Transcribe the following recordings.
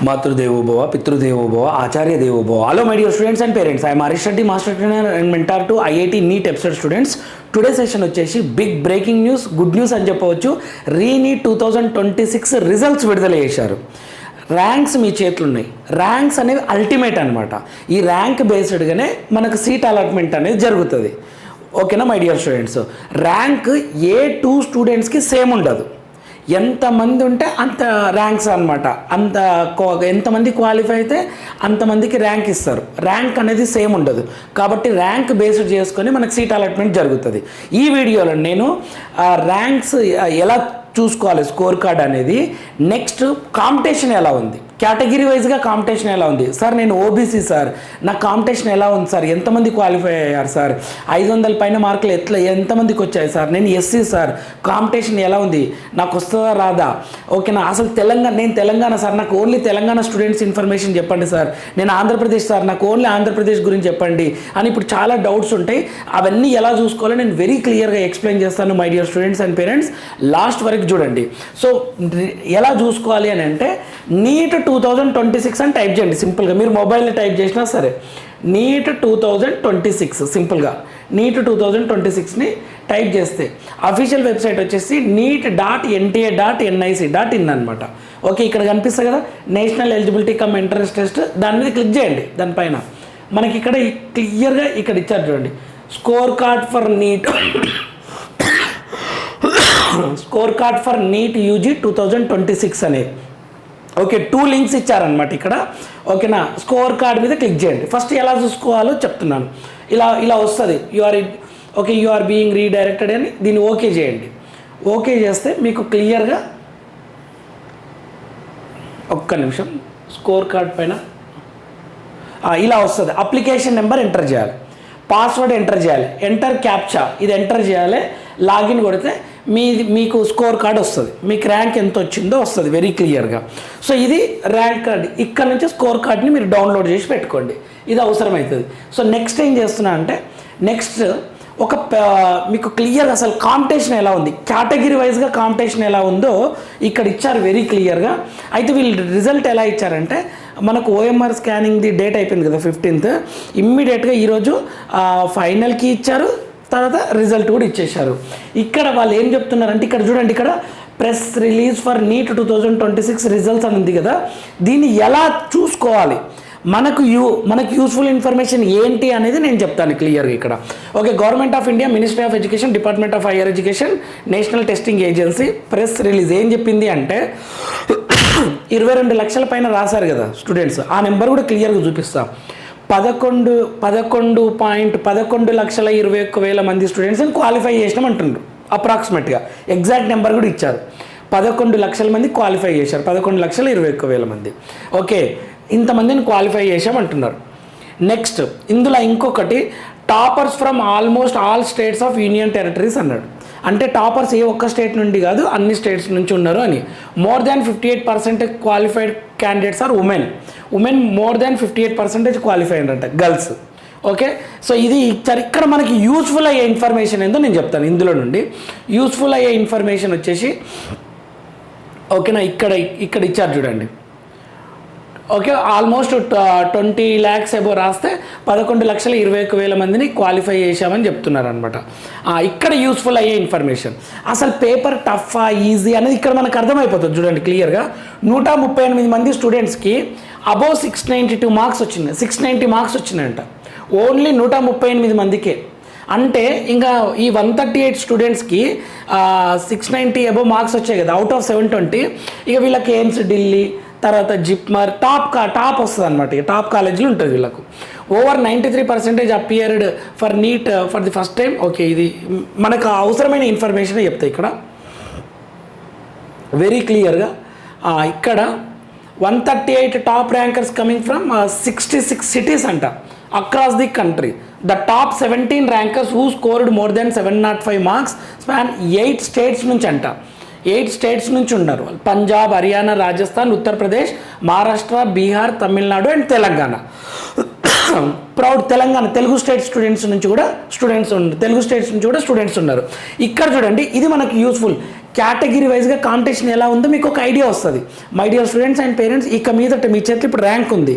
మాతృదేవోభవ, పితృదేవోభవ, ఆచార్య దేవోభవ. Hello my dear students and parents. I am Harish Reddy, master trainer and mentor to IIT NEET EPSET students. Today session వచ్చేసి big breaking news, good news అని చెప్పవచ్చు. Re-NEET 2026 results విడుదల చేశారు. Ranks మీ చేతులు ఉన్నాయి. ర్యాంక్స్ అనేవి అల్టిమేట్ అనమాట. ఈ ర్యాంక్ బేస్డ్గానే మనకు సీట్ అలాట్మెంట్ అనేది జరుగుతుంది. ఓకేనా మై డియర్ స్టూడెంట్స్? ర్యాంక్ ఏ 2 స్టూడెంట్స్కి సేమ్ ఉండదు. ఎంతమంది ఉంటే అంత ర్యాంక్స్ అనమాట. ఎంతమంది క్వాలిఫై అయితే అంతమందికి ర్యాంక్ ఇస్తారు. ర్యాంక్ అనేది సేమ్ ఉండదు. కాబట్టి ర్యాంక్ బేస్డ్ చేసుకొని మనకు సీట్ అలాట్మెంట్ జరుగుతుంది. ఈ వీడియోలో నేను ర్యాంక్స్ ఎలా చూసుకోవాలి, స్కోర్ కార్డ్ అనేది, నెక్స్ట్ కాంపిటీషన్ ఎలా ఉంది, కేటగిరీ వైజ్గా కాంపిటీషన్ ఎలా ఉంది. సార్ నేను ఓబీసీ సార్, నా కాంపిటీషన్ ఎలా ఉంది సార్, ఎంతమంది క్వాలిఫై అయ్యారు సార్, 500 పైన మార్కులు ఎంతమందికి వచ్చాయి సార్, నేను ఎస్సీ సార్, కాంపిటీషన్ ఎలా ఉంది, నాకు వస్తుందా రాదా, ఓకేనా, అసలు నేను తెలంగాణ సార్, నాకు ఓన్లీ తెలంగాణ స్టూడెంట్స్ ఇన్ఫర్మేషన్ చెప్పండి సార్, నేను ఆంధ్రప్రదేశ్ సార్, నాకు ఓన్లీ ఆంధ్రప్రదేశ్ గురించి చెప్పండి అని ఇప్పుడు చాలా డౌట్స్ ఉంటాయి. అవన్నీ ఎలా చూసుకోవాలో నేను వెరీ క్లియర్గా ఎక్స్ప్లెయిన్ చేస్తాను my dear students and parents. Last వరకు చూడండి. సో ఎలా చూసుకోవాలి అని అంటే, నీట్ 2026 అని టైప్ చేయండి సింపుల్గా. మీరు మొబైల్లో టైప్ చేసినా సరే, నీట్ 2026 సింపుల్గా నీట్ 2026ని టైప్ చేస్తే అఫీషియల్ వెబ్సైట్ వచ్చేసి neet.nta.nic.in అనమాట. ఓకే, ఇక్కడ కనిపిస్తుంది కదా national eligibility cum entrance test, దాని మీద క్లిక్ చేయండి. దానిపైన మనకి ఇక్కడ క్లియర్గా ఇక్కడ ఇచ్చారు చూడండి, score card for NEET score card for NEET UG 2026 అనేది. ఓకే, 2 లింక్స్ ఇచ్చారనమాట ఇక్కడ. ఓకేనా, స్కోర్ కార్డ్ మీద క్లిక్ చేయండి. ఫస్ట్ ఎలా చూసుకోవాలో చెప్తున్నాను. ఇలా వస్తుంది, యు ఆర్ బీయింగ్ రీడైరెక్టెడ్ అని దీన్ని ఓకే చేయండి. ఓకే చేస్తే మీకు క్లియర్గా ఒక్క నిమిషం స్కోర్ కార్డ్ పైన ఇలా వస్తుంది. అప్లికేషన్ నెంబర్ ఎంటర్ చేయాలి, పాస్వర్డ్ ఎంటర్ చేయాలి, ఎంటర్ క్యాప్చా ఇది ఎంటర్ చేయాలి, లాగిన్ కొడితే మీకు స్కోర్ కార్డ్ వస్తుంది. మీకు ర్యాంక్ ఎంత వచ్చిందో వస్తుంది వెరీ క్లియర్గా. సో ఇది ర్యాంక్ కార్డ్. ఇక్కడ నుంచి స్కోర్ కార్డ్ని మీరు డౌన్లోడ్ చేసి పెట్టుకోండి, ఇది అవసరమవుతుంది. సో నెక్స్ట్ ఏం చేస్తున్నా అంటే, నెక్స్ట్ మీకు క్లియర్గా అసలు కాంపిటీషన్ ఎలా ఉంది, కేటగిరీ వైజ్గా కాంపిటీషన్ ఎలా ఉందో ఇక్కడ ఇచ్చారు వెరీ క్లియర్గా. అయితే వీళ్ళు రిజల్ట్ ఎలా ఇచ్చారంటే, మనకు ఓఎంఆర్ స్కానింగ్ది డేట్ అయిపోయింది కదా 15th, ఇమ్మీడియట్గా ఈరోజు ఫైనల్కి ఇచ్చారు, తర్వాత రిజల్ట్ కూడా ఇచ్చేశారు. ఇక్కడ వాళ్ళు ఏం చెప్తున్నారంటే, ఇక్కడ చూడండి, ఇక్కడ press release for NEET 2026 results అని ఉంది కదా, దీన్ని ఎలా చూసుకోవాలి, మనకు యూస్ఫుల్ ఇన్ఫర్మేషన్ ఏంటి అనేది నేను చెప్తాను క్లియర్గా ఇక్కడ. Okay, government of India, ministry of education, department of higher education, national testing agency press release ఏం చెప్పింది అంటే, 22 లక్షల పైన రాశారు కదా స్టూడెంట్స్, ఆ నెంబర్ కూడా క్లియర్గా చూపిస్తాం. 11,21,000 మంది స్టూడెంట్స్ని క్వాలిఫై చేసినామంటున్నారు అప్రాక్సిమేట్గా. ఎగ్జాక్ట్ నెంబర్ కూడా ఇచ్చారు. 11 లక్షల మంది క్వాలిఫై చేశారు, 11,21,000 మంది. ఓకే, ఇంతమందిని క్వాలిఫై చేసామంటున్నారు. నెక్స్ట్ ఇందులో ఇంకొకటి, toppers from almost all states of union territories అన్నాడు. అంటే టాపర్స్ ఏ ఒక్క స్టేట్ నుండి కాదు, అన్ని స్టేట్స్ నుంచి ఉన్నారు అని. More than 58% qualified candidates are women more than 58% qualify అంట గర్ల్స్. ఓకే, సో ఇది ఇక్కడ మనకి యూస్ఫుల్ అయ్యే ఇన్ఫర్మేషన్ ఏందో నేను చెప్తాను. ఇందులో నుండి యూస్ఫుల్ అయ్యే ఇన్ఫర్మేషన్ వచ్చేసి, ఓకేనా, ఇక్కడ ఇచ్చారు చూడండి. ఓకే, ఆల్మోస్ట్ 20 lakhs అబో రాస్తే 11,21,000 మందిని క్వాలిఫై చేశామని చెప్తున్నారు అనమాట. ఇక్కడ యూస్ఫుల్ అయ్యే ఇన్ఫర్మేషన్. అసలు పేపర్ టఫా ఈజీ అనేది ఇక్కడ మనకు అర్థమైపోతుంది చూడండి క్లియర్గా. 138 మంది స్టూడెంట్స్కి అబోవ్ 692 మార్క్స్ వచ్చినాయి, 690 మార్క్స్ వచ్చినాయంట ఓన్లీ 138 మందికే. అంటే ఇంకా ఈ 138 స్టూడెంట్స్కి 690 అబోవ్ మార్క్స్ వచ్చాయి కదా అవుట్ ఆఫ్ 720. ఇక వీళ్ళకి ఎయిమ్స్ ఢిల్లీ, తర్వాత జిప్మర్ టాప్ వస్తుంది అనమాట. టాప్ కాలేజీలు ఉంటుంది వీళ్ళకు. Over 93% appeared for NEET for the first time. Okay, ఇది మనకు అవసరమైన ఇన్ఫర్మేషన్ చెప్తాయి ఇక్కడ వెరీ క్లియర్గా. ఇక్కడ 138 top rankers coming from 66 cities అంట across the country. The top 17 rankers who scored more than 705 marks span 8 states నుంచి అంట. 8 states నుంచి ఉన్నారు. Punjab, Haryana, Rajasthan, Uttar Pradesh, Maharashtra, Bihar, Tamil Nadu and Telangana. Proud Telangana Telugu state students నుంచి కూడా తెలుగు స్టేట్స్ నుంచి కూడా స్టూడెంట్స్ ఉన్నారు. ఇక్కడ చూడండి, ఇది మనకు యూస్ఫుల్. కేటగిరీ వైజ్గా కాంపిటీషన్ ఎలా ఉందో మీకు ఒక ఐడియా వస్తుంది. My dear students and parents, ఇక మీదట మీ చేతిలో ఇప్పుడు ర్యాంక్ ఉంది.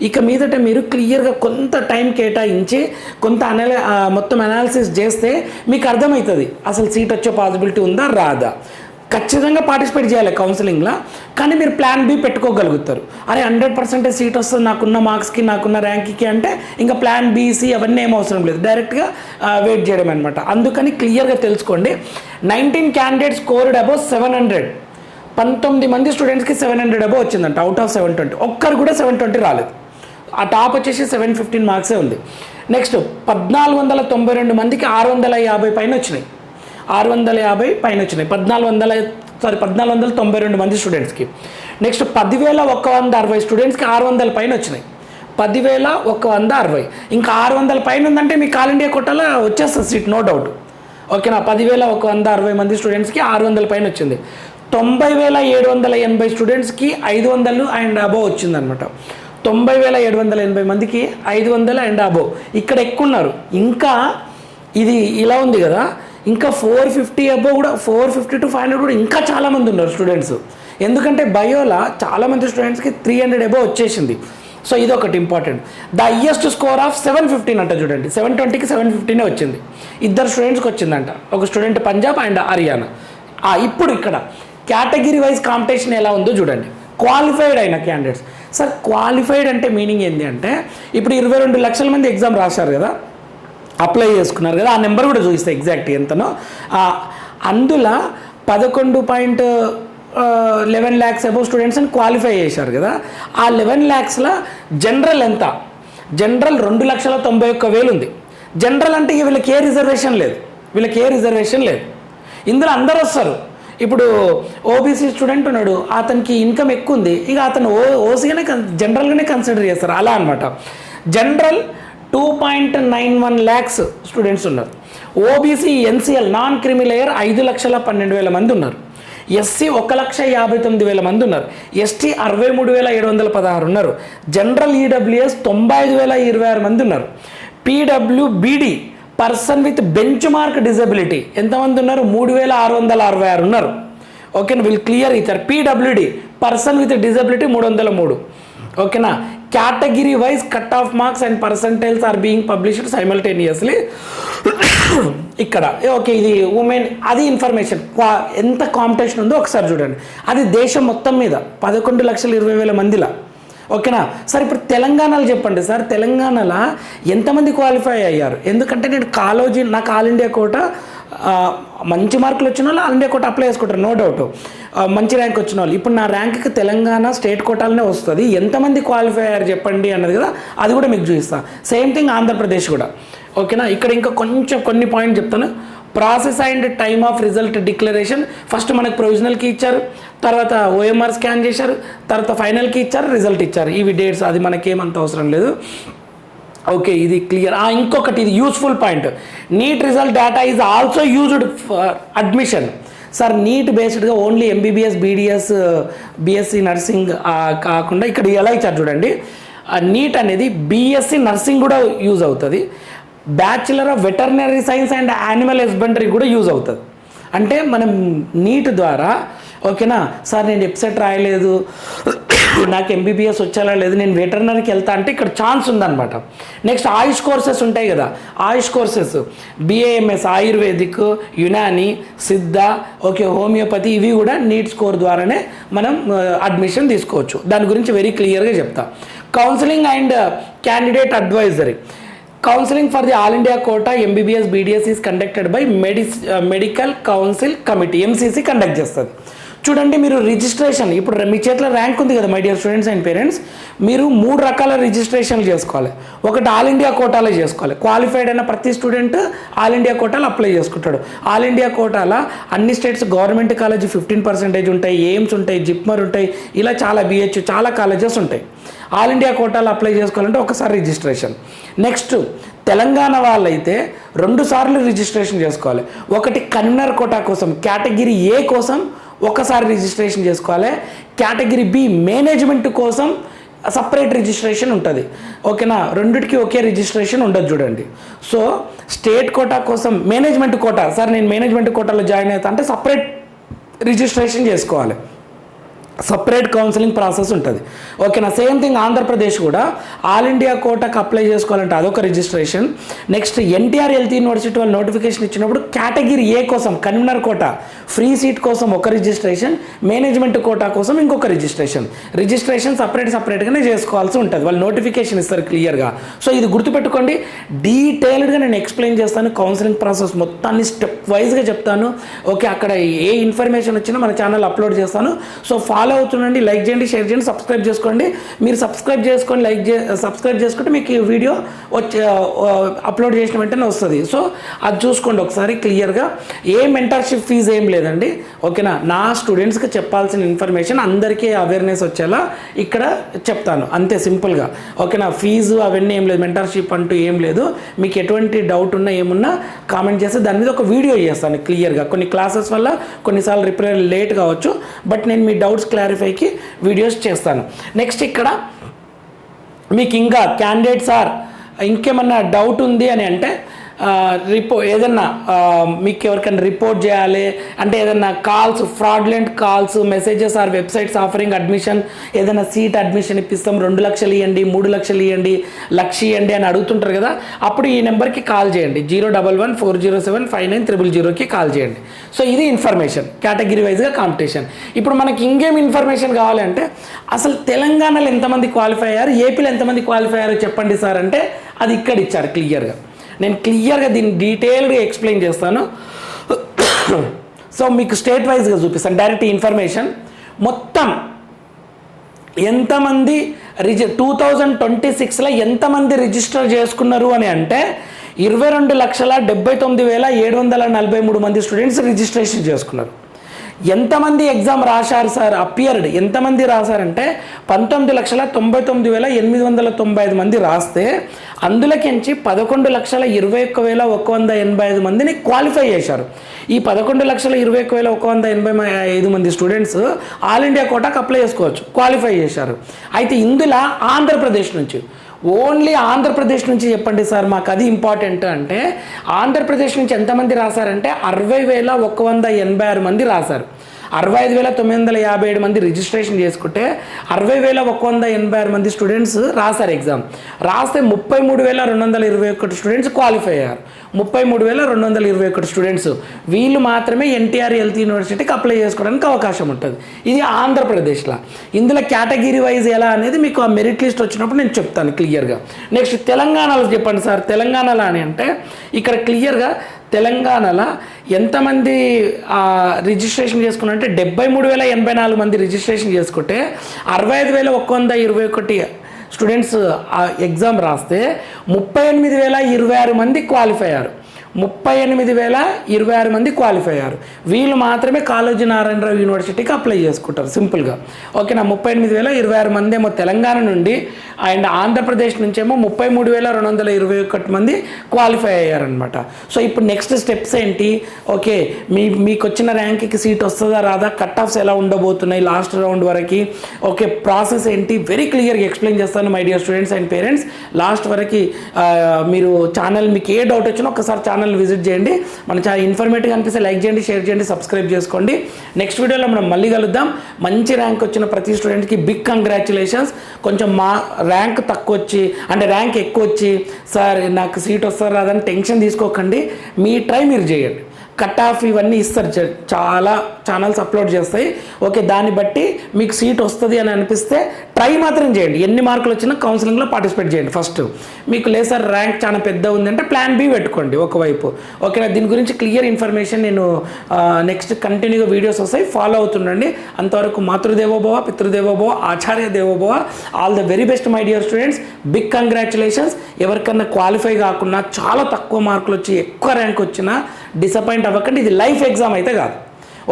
ఇక మీదట మీరు క్లియర్గా కొంత టైం కేటాయించి కొంత మొత్తం అనాలిసిస్ చేస్తే మీకు అర్థమవుతుంది అసలు సీట్ వచ్చే పాసిబిలిటీ ఉందా రాదా. ఖచ్చితంగా పార్టిసిపేట్ చేయాలి కౌన్సిలింగ్లో, కానీ మీరు ప్లాన్ బి పెట్టుకోగలుగుతారు. అరే 100% సీట్ వస్తుంది నాకున్న మార్క్స్కి నాకున్న ర్యాంక్కి అంటే ఇంకా ప్లాన్ బీసీ అవన్నీ ఏం అవసరం లేదు, డైరెక్ట్గా వెయిట్ చేయడం అనమాట. అందుకని క్లియర్గా తెలుసుకోండి. 19 క్యాండిడేట్స్ స్కోర్డ్ అబౌవ్ 700. 19 మంది స్టూడెంట్స్కి 700 అబౌవ్ వచ్చిందంట అవుట్ ఆఫ్ 720. ఒక్కరు కూడా 720 రాలేదు. ఆ టాప్ వచ్చేసి 715 మార్క్సే ఉంది. నెక్స్ట్ 1492 మందికి 650 పైన వచ్చినాయి. 650 పైన వచ్చినాయి 1492 మంది స్టూడెంట్స్కి. నెక్స్ట్ 10,160 స్టూడెంట్స్కి 600 పైన వచ్చినాయి. 10,160. ఇంకా 600 పైన ఉందంటే మీకు ఆల్ ఇండియా కోటాలో వచ్చేస్తుంది సీట్, నో డౌట్. ఓకేనా. 10,160 మంది స్టూడెంట్స్కి 600 పైన వచ్చింది. 90,780 స్టూడెంట్స్కి 500 అండ్ అబోవ్ వచ్చిందనమాట. 90,780 మందికి 500 అండ్ అబోవ్. ఇక్కడ ఎక్కువ ఉన్నారు. ఇంకా ఇది ఇలా ఉంది కదా, ఇంకా 450 అబోవ్ కూడా, 450 to 500 కూడా ఇంకా చాలామంది ఉన్నారు స్టూడెంట్స్. ఎందుకంటే బయోలా చాలామంది స్టూడెంట్స్కి 300 అబోవ్ వచ్చేసింది. సో ఇది ఒకటి important. The highest score of 715 అంట చూడండి. 720కి 715 వచ్చింది. 2 స్టూడెంట్స్కి వచ్చిందంట. ఒక స్టూడెంట్ పంజాబ్ అండ్ హర్యానా. ఇప్పుడు ఇక్కడ కేటగిరీ వైజ్ కాంపిటీషన్ ఎలా ఉందో చూడండి. క్వాలిఫైడ్ అయిన క్యాండిడేట్స్. సార్ క్వాలిఫైడ్ అంటే మీనింగ్ ఏంటి అంటే, ఇప్పుడు 22 లక్షల మంది ఎగ్జామ్ రాశారు కదా, అప్లై చేసుకున్నారు కదా, ఆ నెంబర్ కూడా చూపిస్తే ఎగ్జాక్ట్ ఎంతనో. అందులో 11.11 lakhs అబౌవ్ స్టూడెంట్స్ అని క్వాలిఫై చేశారు కదా. ఆ 11 lakhsలో జనరల్ ఎంత? జనరల్ 2,91,000 ఉంది. జనరల్ అంటే వీళ్ళకి ఏ రిజర్వేషన్ లేదు. ఇందులో అందరూ వస్తారు. ఇప్పుడు ఓబీసీ స్టూడెంట్ ఉన్నాడు, అతనికి ఇన్కమ్ ఎక్కువ ఉంది, ఇక అతను ఓసీగానే జనరల్గానే కన్సిడర్ చేస్తారు, అలా అనమాట. జనరల్ 2.91 lakhs స్టూడెంట్స్ ఉన్నారు. ఓబీసీ ఎన్సీఎల్ నాన్ క్రిమిలేయర్ 5,12,000 మంది ఉన్నారు. ఎస్సీ 1,59,000 మంది ఉన్నారు. ఎస్టీ 63,716 ఉన్నారు. జనరల్ ఈడబ్ల్యూఎస్ 95,026 మంది ఉన్నారు. పీడబ్ల్యూబీడీ పర్సన్ విత్ బెంచ్ మార్క్ డిజబిలిటీ ఎంతమంది ఉన్నారు? 3,666 ఉన్నారు. ఓకేనా, వీళ్ళు క్లియర్ ఇచ్చారు. PWD person with disability 303. ఓకేనా. Category wise cut off marks and percentiles are being published simultaneously. ఇక్కడ ఓకే, ఇది ఉమెన్, అది ఇన్ఫర్మేషన్. ఎంత కాంపిటీషన్ ఉందో ఒకసారి చూడండి. అది దేశం మొత్తం మీద 11,20,000 మందిలా. ఓకేనా. సార్ ఇప్పుడు తెలంగాణలో చెప్పండి సార్, తెలంగాణలో ఎంతమంది క్వాలిఫై అయ్యారు? ఎందుకంటే నేను నాకు ఆల్ ఇండియా కోట మంచి మార్కులు వచ్చిన వాళ్ళు ఆల్ ఇండియా కోట అప్లై చేసుకుంటారు, నో డౌట్. మంచి ర్యాంక్ వచ్చిన వాళ్ళు. ఇప్పుడు నా ర్యాంక్కి తెలంగాణ స్టేట్ కోటాలనే వస్తుంది. ఎంతమంది క్వాలిఫై అయ్యారు చెప్పండి అన్నది కదా, అది కూడా మీకు చూపిస్తాను. సేమ్ థింగ్ ఆంధ్రప్రదేశ్ కూడా. ఓకేనా. ఇక్కడ ఇంకా కొన్ని పాయింట్ చెప్తాను. Process and time of result declaration. First మనకు ప్రొవిజనల్కి ఇచ్చారు, తర్వాత ఓఎంఆర్ స్కాన్ చేశారు, తర్వాత ఫైనల్కి ఇచ్చారు, రిజల్ట్ ఇచ్చారు. ఇవి డేట్స్, అది మనకేమంత అవసరం లేదు. ఓకే, ఇది క్లియర్. ఇంకొకటి, ఇది useful point. NEET result data is also used for admission. Sir NEET బేస్డ్గా only MBBS, BDS, BSc nursing కాకుండా ఇక్కడ ఎలా ఇచ్చారు చూడండి. నీట్ అనేది బీఎస్సీ నర్సింగ్ కూడా యూజ్ అవుతుంది. Bachelor of veterinary science and animal husbandry కూడా యూజ్ అవుతుంది. అంటే మనం నీట్ ద్వారా, ఓకేనా సార్ నేను వెబ్సైట్ రాయలేదు, నాకు ఎంబీబీఎస్ వచ్చేలా లేదు, నేను వెటర్నరీకి వెళ్తా అంటే ఇక్కడ ఛాన్స్ ఉందన్నమాట. నెక్స్ట్ ఆయుష్ కోర్సెస్ ఉంటాయి కదా, ఆయుష్ కోర్సెస్ బిఏఎంఎస్, ఆయుర్వేదిక్, యునాని, సిద్ధ, ఓకే హోమియోపతి, ఇవి కూడా నీట్ స్కోర్ ద్వారానే మనం అడ్మిషన్ తీసుకోవచ్చు. దాని గురించి వెరీ క్లియర్గా చెప్తా. Counselling and candidate advisory. Counselling for the all India quota MBBS BDS is conducted by medical council committee, MCC conduct చేస్తుంది. చూడండి, మీరు రిజిస్ట్రేషన్, ఇప్పుడు మీ చేతిలో ర్యాంక్ ఉంది కదా my dear students and parents, మీరు 3 రకాల రిజిస్ట్రేషన్లు చేసుకోవాలి. ఒకటి ఆల్ ఇండియా కోటాలో చేసుకోవాలి. క్వాలిఫైడ్ అయిన ప్రతి స్టూడెంట్ ఆల్ ఇండియా కోటాలో అప్లై చేసుకుంటాడు. ఆల్ ఇండియా కోటాలో అన్ని స్టేట్స్ గవర్నమెంట్ కాలేజ్ 15% ఉంటాయి, ఎయిమ్స్ ఉంటాయి, జిప్మర్ ఉంటాయి, ఇలా చాలా బిహెచ్ చాలా కాలేజెస్ ఉంటాయి. ఆల్ ఇండియా కోటాలో అప్లై చేసుకోవాలంటే ఒకసారి రిజిస్ట్రేషన్. నెక్స్ట్ తెలంగాణ వాళ్ళైతే 2 సార్లు రిజిస్ట్రేషన్ చేసుకోవాలి. ఒకటి కన్వీనర్ కోటా కోసం, కేటగిరీ ఏ కోసం ఒకసారి రిజిస్ట్రేషన్ చేసుకోవాలి. కేటగిరీ బి మేనేజ్మెంట్ కోసం సపరేట్ రిజిస్ట్రేషన్ ఉంటుంది. ఓకేనా, రెండిటికి ఒకే రిజిస్ట్రేషన్ ఉండదు చూడండి. సో స్టేట్ కోటా కోసం మేనేజ్మెంట్ కోటా, సార్ నేను మేనేజ్మెంట్ కోటాలో జాయిన్ అవుతా అంటే సపరేట్ రిజిస్ట్రేషన్ చేసుకోవాలి, సపరేట్ కౌన్సిలింగ్ ప్రాసెస్ ఉంటుంది. ఓకేనా, సేమ్ థింగ్ ఆంధ్రప్రదేశ్ కూడా ఆల్ ఇండియా కోటాకు అప్లై చేసుకోవాలంటే అదొక registration. Next NTR health university వాళ్ళు నోటిఫికేషన్ ఇచ్చినప్పుడు కేటగిరీ ఏ కోసం కన్వీనర్ కోటా ఫ్రీ సీట్ కోసం ఒక రిజిస్ట్రేషన్, మేనేజ్మెంట్ కోటా కోసం ఇంకొక రిజిస్ట్రేషన్ సపరేట్గానే చేసుకోవాల్సి ఉంటుంది. వాళ్ళు నోటిఫికేషన్ ఇస్తారు క్లియర్గా. సో ఇది గుర్తుపెట్టుకోండి, డీటెయిల్డ్గా నేను ఎక్స్ప్లెయిన్ చేస్తాను, కౌన్సిలింగ్ ప్రాసెస్ మొత్తాన్ని స్టెప్ వైజ్గా చెప్తాను. ఓకే, అక్కడ ఏ ఇన్ఫర్మేషన్ వచ్చినా మన ఛానల్ అప్లోడ్ చేస్తాను. సో ఫాలో అవుతుండండి, లైక్ చేయండి, షేర్ చేయండి, సబ్స్క్రైబ్ చేసుకోండి. మీరు సబ్స్క్రైబ్ చేసుకుంటే మీకు ఈ వీడియో అప్లోడ్ చేసిన వెంటనే వస్తుంది. సో అది చూసుకోండి ఒకసారి క్లియర్గా. ఏ మెంటర్షిప్ ఫీజు ఏం లేదండి. ఓకేనా, నా స్టూడెంట్స్కి చెప్పాల్సిన ఇన్ఫర్మేషన్ అందరికీ అవేర్నెస్ వచ్చేలా ఇక్కడ చెప్తాను, అంతే సింపుల్గా. ఓకేనా, ఫీజు అవన్నీ ఏం లేదు, మెంటర్షిప్ అంటూ ఏం లేదు. మీకు ఎటువంటి డౌట్ ఉన్నా ఏమున్నా కామెంట్ చేస్తే దాని మీద ఒక వీడియో చేస్తాను క్లియర్గా. కొన్ని క్లాసెస్ వల్ల కొన్నిసార్లు రిప్లై లేట్ కావచ్చు, బట్ నేను మీ డౌట్స్ క్లారిఫైకి వీడియోస్ చేస్తాను. నెక్స్ట్ ఇక్కడ మీకు ఇంకా క్యాండిడేట్ సార్ ఇంకేమన్నా డౌట్ ఉంది అని అంటే ఏదన్నా మీకు ఎవరికైనా రిపోర్ట్ చేయాలి అంటే ఏదన్నా calls, fraudulent calls, messages or websites offering admission, ఏదైనా సీట్ అడ్మిషన్ ఇప్పిస్తాం, 2 లక్షలు ఇవ్వండి, 3 లక్షలు ఇవ్వండి, 1,00,000 ఇవ్వండి అని అడుగుతుంటారు కదా, అప్పుడు ఈ నెంబర్కి కాల్ చేయండి, 01140759000కి కాల్ చేయండి. సో ఇది ఇన్ఫర్మేషన్, కేటగిరీ వైజ్గా కాంపిటీషన్. ఇప్పుడు మనకి ఇంకేం ఇన్ఫర్మేషన్ కావాలంటే అసలు తెలంగాణలో ఎంతమంది క్వాలిఫై అయ్యారు, ఏపీలో ఎంతమంది క్వాలిఫై అయ్యారో చెప్పండి సార్ అంటే అది ఇక్కడ ఇచ్చారు క్లియర్గా. నేను క్లియర్గా దీన్ని డీటెయిల్గా ఎక్స్ప్లెయిన్ చేస్తాను. సో మీకు స్టేట్ వైజ్గా చూపిస్తాను డైరెక్ట్ ఇన్ఫర్మేషన్. మొత్తం ఎంతమంది 2026లో ఎంతమంది రిజిస్టర్ చేసుకున్నారు అని అంటే 22,79,743 మంది స్టూడెంట్స్ రిజిస్ట్రేషన్ చేసుకున్నారు. ఎంతమంది ఎగ్జామ్ రాశారు సార్, అపియర్డ్ ఎంతమంది రాశారంటే 19,99,895 మంది రాస్తే అందులోకించి 11,21,185 మందిని క్వాలిఫై చేశారు. ఈ 11,21,185 మంది స్టూడెంట్స్ ఆల్ ఇండియా కోటాకు అప్లై చేసుకోవచ్చు, క్వాలిఫై చేశారు. అయితే ఇందులో ఆంధ్రప్రదేశ్ నుంచి, ఓన్లీ ఆంధ్రప్రదేశ్ నుంచి చెప్పండి సార్ మాకు అది ఇంపార్టెంట్ అంటే, ఆంధ్రప్రదేశ్ నుంచి ఎంతమంది రాశారంటే 60,186 మంది రాశారు. 65,957 మంది రిజిస్ట్రేషన్ చేసుకుంటే 60,186 మంది స్టూడెంట్స్ రాశారు ఎగ్జామ్. రాస్తే 33,221 స్టూడెంట్స్ క్వాలిఫై అయ్యారు. 33,221 స్టూడెంట్స్ వీళ్ళు మాత్రమే ఎన్టీఆర్ హెల్త్ యూనివర్సిటీకి అప్లై చేసుకోవడానికి అవకాశం ఉంటుంది. ఇది ఆంధ్రప్రదేశ్లో. ఇందులో కేటగిరీ వైజ్ ఎలా అనేది మీకు ఆ మెరిట్ లిస్ట్ వచ్చినప్పుడు నేను చెప్తాను క్లియర్గా. నెక్స్ట్ తెలంగాణలో చెప్పండి సార్, తెలంగాణలో అని అంటే ఇక్కడ క్లియర్గా తెలంగాణలో ఎంతమంది రిజిస్ట్రేషన్ చేసుకున్నారంటే 73,084 మంది రిజిస్ట్రేషన్ చేసుకుంటే 65,121 స్టూడెంట్స్ ఎగ్జామ్ రాస్తే 38,026 మంది క్వాలిఫై అయ్యారు. 38,026 మంది క్వాలిఫై అయ్యారు. వీళ్ళు మాత్రమే కాళోజీ నారాయణరావు యూనివర్సిటీకి అప్లై చేసుకుంటారు సింపుల్గా. ఓకేనా, 38,026 మంది ఏమో తెలంగాణ నుండి అండ్ ఆంధ్రప్రదేశ్ నుంచేమో 33,221 మంది క్వాలిఫై అయ్యారనమాట. సో ఇప్పుడు నెక్స్ట్ స్టెప్స్ ఏంటి, ఓకే మీకు వచ్చిన ర్యాంక్కి సీట్ వస్తుందా రాదా, కట్ ఆఫ్స్ ఎలా ఉండబోతున్నాయి లాస్ట్ రౌండ్ వరకు, ఓకే ప్రాసెస్ ఏంటి వెరీ క్లియర్గా ఎక్స్ప్లెయిన్ చేస్తాను my dear students and parents. Last వరకు మీరు ఛానల్ మీకు ఏ డౌట్ వచ్చినా ఒకసారి ఛానల్ విజిట్ చేయండి. మన చాలా ఇన్ఫర్మేటివ్ అనిపిస్తే లైక్ చేయండి, షేర్ చేయండి, సబ్స్క్రైబ్ చేసుకోండి. నెక్స్ట్ వీడియోలో మనం మళ్ళీ కలుద్దాం. మంచి ర్యాంక్ వచ్చిన ప్రతి స్టూడెంట్కి బిగ్ కంగ్రాచులేషన్స్. కొంచెం మా ర్యాంక్ తక్కువ వచ్చి అంటే ర్యాంక్ ఎక్కువ వచ్చి సార్ నాకు సీట్ వస్తారు రాదని టెన్షన్ తీసుకోకండి, మీ ట్రై మీరు చేయండి. కట్ ఆఫ్ ఇవన్నీ ఇస్తారు, చాలా ఛానల్స్ అప్లోడ్ చేస్తాయి. ఓకే, దాన్ని బట్టి మీకు సీట్ వస్తుంది అని అనిపిస్తే ట్రై మాత్రం చేయండి. ఎన్ని మార్కులు వచ్చినా కౌన్సిలింగ్లో పార్టిసిపేట్ చేయండి. ఫస్ట్ మీకు లేదు సార్ ర్యాంక్ చాలా పెద్ద ఉందంటే ప్లాన్ బి పెట్టుకోండి ఒకవైపు. ఓకేనా, దీని గురించి క్లియర్ ఇన్ఫర్మేషన్ నేను నెక్స్ట్ కంటిన్యూగా వీడియోస్ వస్తాయి, ఫాలో అవుతుండండి. అంతవరకు మాతృదేవోభవ, పితృదేవోభవ, ఆచార్య దేవోభవ. All the very best my dear students, big congratulations. ఎవరికన్నా క్వాలిఫై కాకుండా చాలా తక్కువ మార్కులు వచ్చి ఎక్కువ ర్యాంక్ వచ్చినా డిసప్పాయింట్ అవ్వకండి, ఇది లైఫ్ ఎగ్జామ్ అయితే కాదు.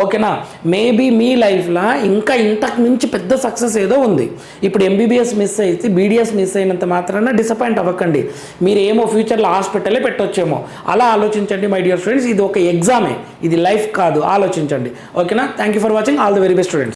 ఓకేనా, మేబీ మీ లైఫ్లో ఇంకా ఇంతకు మించి పెద్ద సక్సెస్ ఏదో ఉంది. ఇప్పుడు ఎంబీబీఎస్ మిస్ అయితే బీడీఎస్ మిస్ అయినంత మాత్రాన డిసప్పాయింట్ అవ్వకండి. మీరు ఏమో ఫ్యూచర్లో హాస్పిటలే పెట్టొచ్చేమో, అలా ఆలోచించండి మై డియర్ స్టూడెంట్స్. ఇది ఒక ఎగ్జామే, ఇది లైఫ్ కాదు, ఆలోచించండి. ఓకేనా, thank you for watching. All the very best students.